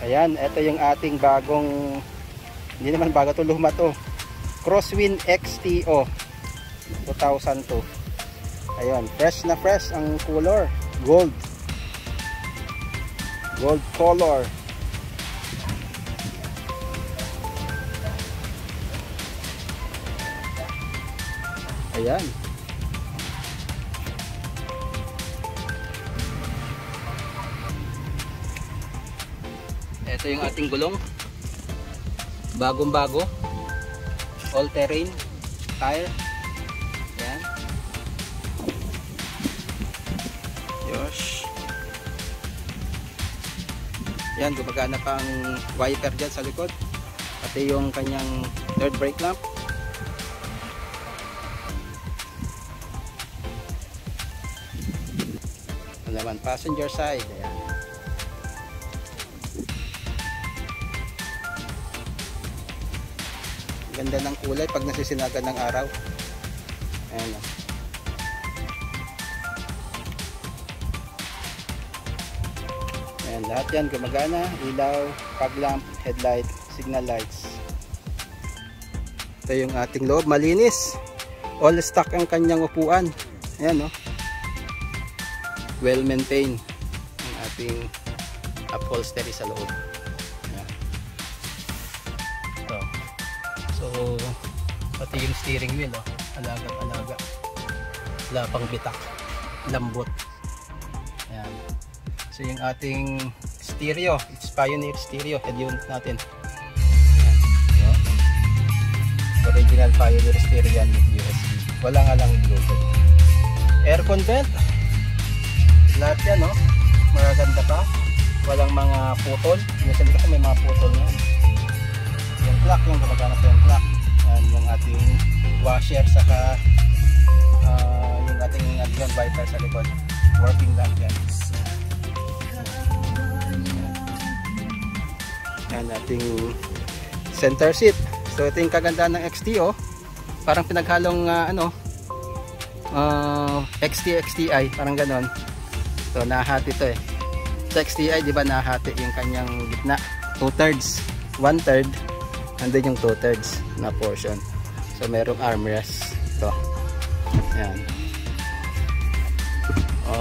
Ayan, ito yung ating bagong, hindi naman bago to, luma to, Crosswind XTO 2002. Ayan, fresh na fresh ang color, gold color. Ayan. Ito yung ating gulong, bagong bago, all terrain tire. Ayan. Yosh. Yan, gumagana pa ang wiper dyan sa likod, pati yung kanyang third brake lamp. Ito naman passenger side. Ayan. Ganda ng kulay pag nasisinagan ng araw. Ayan. Ayan, lahat yan gumagana, ilaw, fog lamp, headlight, signal lights. Ito yung ating loob, malinis, all stock ang kanyang upuan. Ayan, no? Well maintained ang ating upholstery sa loob. Ayan. Ito. So pati yung steering wheel, oh, alaga, wala pang bitak, lambot. Ayan. So yung ating stereo, it's Pioneer stereo, head unit natin. Ayan. So, original Pioneer stereo yan with USB. Wala nga lang Bluetooth. Aircon vent, lahat yan, no? Magaganda pa. Walang mga putol. Yung sa likod may mga putol na yan. Yung clock, yung gumagana pa yung clock. Ayan, yung ating washer, saka yung ating wiper sa likod. Working lang yan. Yan ating center seat. So ito yung kagandahan ng XTO, parang pinaghalong XTI, parang ganon. So nahati to eh. Sa XTI, di ba, nahati yung kanyang gitna, 2/3, 1/3, andun yung 2/3 na portion. So merong armrest ito. Yan.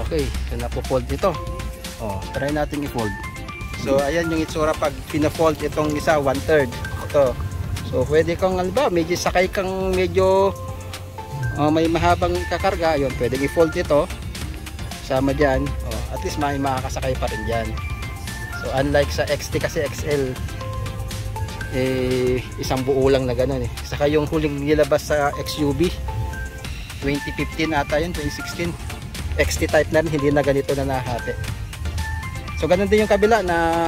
Okay, so napo-fold ito. Try natin i-fold. So ayan yung itsura pag pina-fold itong isa, 1/3 ito. So pwede kang, alba, medyo sakay kang medyo may mahabang kakarga, yun, pwede i-fold ito sama dyan. At least may makakasakay pa rin dyan. So unlike sa XT kasi XL, isang buo lang na gano'n eh. Saka yung huling nilabas sa XUV 2015 ata yun, 2016, XT type na rin, hindi na ganito na nahati. So ganun din yung kabila na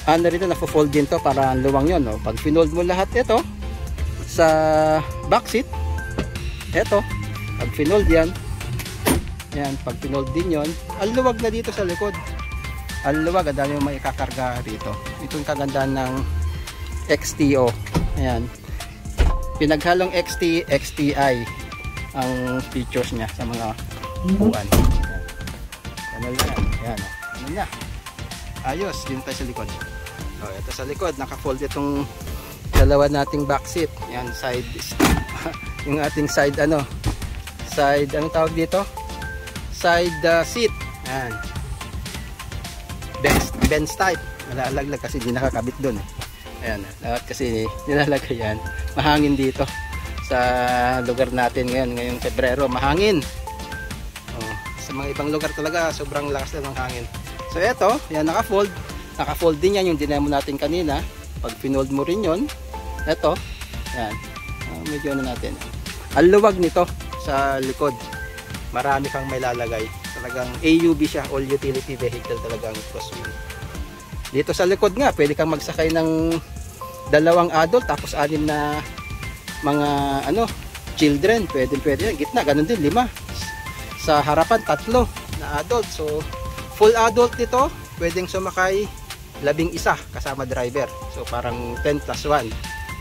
rito, na-fold din to para luwang yun, no? Pag pinold mo lahat ito sa back seat, ito, pag pinold yan, pag pinold din yon, ang luwag na dito sa likod. Ang luwag, ang dami yung maikakarga rito. Ito yung kagandahan ng XTO. Ayan. Pinaghalong XT, XTI ang features niya sa mga upuan. Ano yan? Ayan. Ano niya? Ayos, dito tayo sa likod. Ito sa likod, naka-fold itong dalawa nating back seat. Yan, side yung ating side anong tawag dito? Side seat. Yan. Bench type. Nalalaglag kasi hindi nakakabit doon eh. Ayan, lahat kasi nilalagay yan. Mahangin dito sa lugar natin ngayong Pebrero, mahangin. Sa mga ibang lugar talaga sobrang lakas ng hangin. So eto, yan, naka-fold din yan yung dinemo natin kanina. Pag pinold mo rin yon, eto, yan, medyo natin. Ang luwag nito sa likod, marami kang may lalagay. Talagang AUV siya, all utility vehicle talagang Crosswind. Dito sa likod nga, pwede kang magsakay ng 2 adult tapos 6 na mga children, pwede yan. Gitna, ganun din, 5. Sa harapan, 3 na adult. So full adult nito, pwedeng sumakay 11 kasama driver. So parang 10 plus 1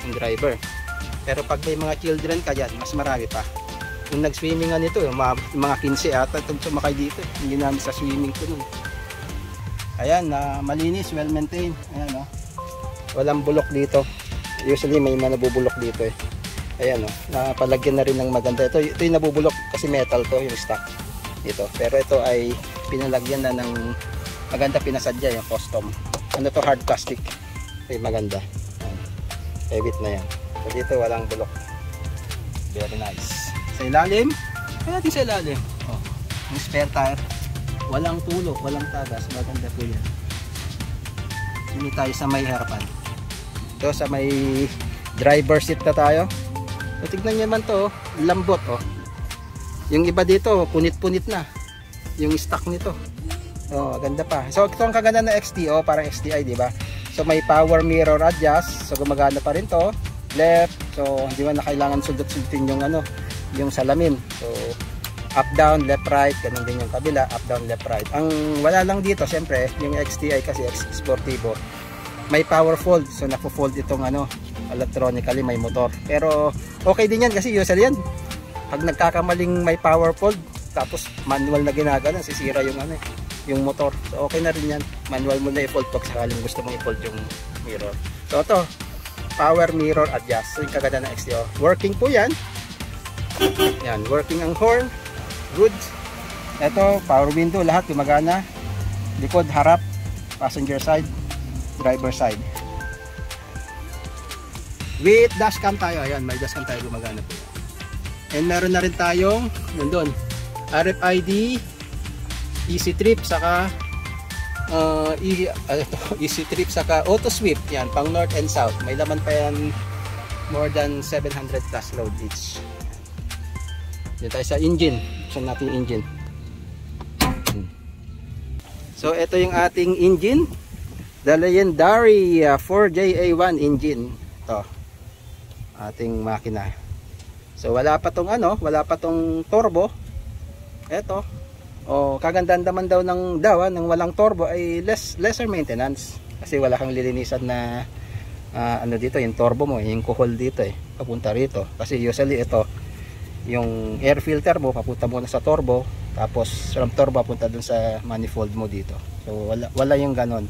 yung driver. Pero pag may mga children ka dyan, mas marami pa. Yung nag-swimming nga nito, yung mga 15 ata itong sumakay dito. Hindi namin sa swimming ko nun. Ayan, malinis, well maintained. Ayan, oh. Walang bulok dito. Usually may mga nabubulok dito eh. Ayan, oh. Napalagyan na rin ng maganda. Ito yung nabubulok kasi metal to, yung stock dito. Pero ito ay pinalagyan na ng maganda, pinasadya yung custom. Ano to, hard plastic. Okay, maganda. Heavy na yan. So dito walang bulok. Very nice. Sa ilalim, kaya natin sa ilalim. Oh, yung spare tire. Walang tulo, walang tagas. Maganda po yan. Hindi tayo sa may harapan. Ito sa may driver seat na tayo. So, tignan nyo naman to, lambot. Oh. Yung iba dito, punit-punit na. Yung stock nito. Oh, ganda pa. So ito ang kaganda ng XT, oh, parang XTI, di ba? So may power mirror adjust. So gumagana pa rin to. Left. So hindi man na kailangan sundot-sundutin yung ano, yung salamin. So up down, left right, ganun din yung kabila, up down, left right. Ang wala lang dito, siyempre, yung XTI kasi Sportivo, may power fold. So napo-fold itong ano, electronically, may motor. Pero okay din yan kasi usually yan. Pag nagkakamaling may power fold, tapos manual na ginagana, sisira yung ano, yung motor. So okay na rin yan. Manual mo na i-fold pag sakaling gusto mong i-fold yung mirror. So ito, power mirror adjust. So yung kaganda ng XTO. Working po yan. Yan, working ang horn. Good. Ito, power window, lahat gumagana. Likod, harap, passenger side, driver side. With dashcam tayo. Ayan, may dashcam tayo, gumagana po. And meron na rin tayong nandun, RFID, easy trip, saka easy trip, saka auto sweep. Yan, pang north and south. May laman pa yan, more than 700 plus load each. Dito tayo sa engine. Buksan natin yung engine. So ito yung ating engine, the legendary 4JA1 engine. Ito ating makina. So wala pa tong ano, wala pa tong turbo. Ito, oh, kagandahan naman daw ng ng walang turbo ay lesser maintenance kasi wala kang lilinisan na ano dito, yung turbo mo, yung kuhol dito papunta rito. Kasi usually ito, yung air filter mo papunta muna sa turbo, tapos from turbo papunta dun sa manifold mo dito. So wala yung ganon.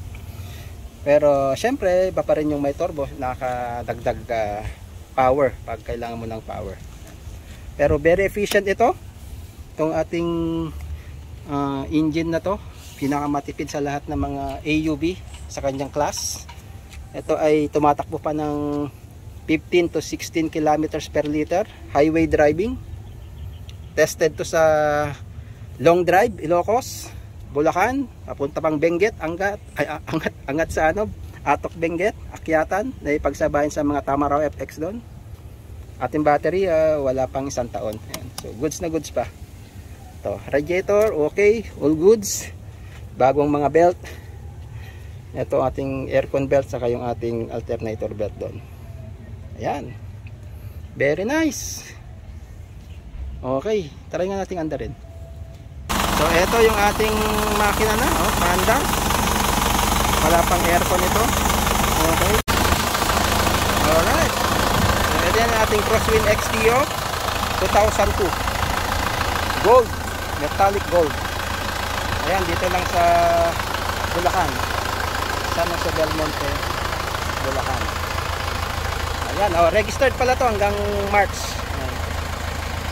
Pero syempre iba pa rin yung may turbo, nakadagdag power pag kailangan mo ng power. Pero very efficient itong ating engine na to. Pinakamatipid sa lahat ng mga AUV sa kanyang class. Ito ay tumatakbo pa ng 15 to 16 kilometers per liter highway driving. Tested to sa long drive, Ilocos, Bulacan, papunta pang Benguet, angat sa ano, Atok Benguet, akyatan, na ipagsabayan sa mga Tamaraw FX doon. Ating battery wala pang 1 taon. Ayan. So goods na goods pa. To, radiator okay, all goods. Bagong mga belt. Ito ating aircon belt, saka yung ating alternator belt doon. Ayan, very nice. Okay, try nga natin andarin. So ito yung ating makina na, panda. Wala pang aircon ito. Okay. Alright. So ito yung ating Crosswind XTO 2002 gold, metallic gold. Ayan, dito lang sa Bulacan, San Jose del Monte, Bulacan. Ayan, registered pala to hanggang March. Ayan.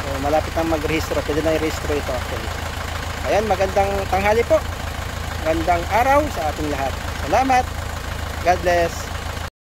So malapit na mag-rehistro, pwede na i-rehistro ito actually. Ayan, magandang tanghali po, magandang araw sa ating lahat. Salamat, God bless.